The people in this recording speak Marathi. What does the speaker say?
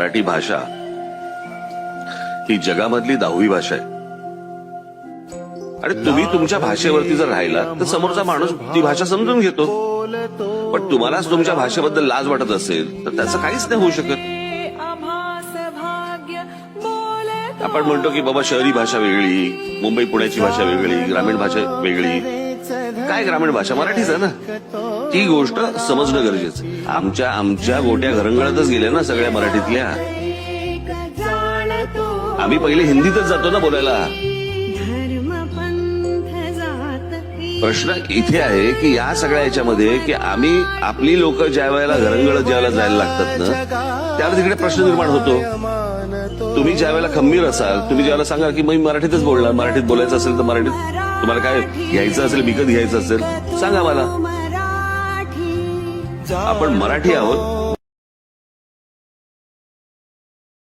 मराठी भाषा ही जगामधली 10वी भाषा आहे आणि तुम्ही तुमच्या भाषेवरती जर राहिला तर समोरचा माणूस ती भाषा समजून घेतो. पण तुम्हालाच तुमच्या भाषेबद्दल लाज वाटत असेल तर त्याचं काहीच नाही होऊ शकत. आपण म्हणतो की बाबा शहरी भाषा वेगळी, मुंबई पुण्याची भाषा वेगळी, ग्रामीण भाषा वेगळी. काय ग्रामीण भाषा? मराठीच आहे ना. ती गोष्ट समजणं गरजेचं. आमच्या गोट्या घरंगळतच गेल्या ना सगळ्या मराठीतल्या. आम्ही पहिले हिंदीतच जातो ना बोलायला. प्रश्न इथे आहे की या सगळ्या याच्यामध्ये की आम्ही आपली लोक ज्या वेळेला घरंगळत ज्या वेळेला जायला लागतात ना त्यावेळेला तिकडे प्रश्न निर्माण होतो. तुम्ही ज्या वेळेला खंबीर असाल, तुम्ही ज्यावेळेला सांगाल की मी मराठीतच बोलणार, मराठीत बोलायचं असेल तर मराठीत, तुम्हाला काय घ्यायचं असेल, विकत घ्यायचं असेल सांगा मला. आपण मराठी आहोत,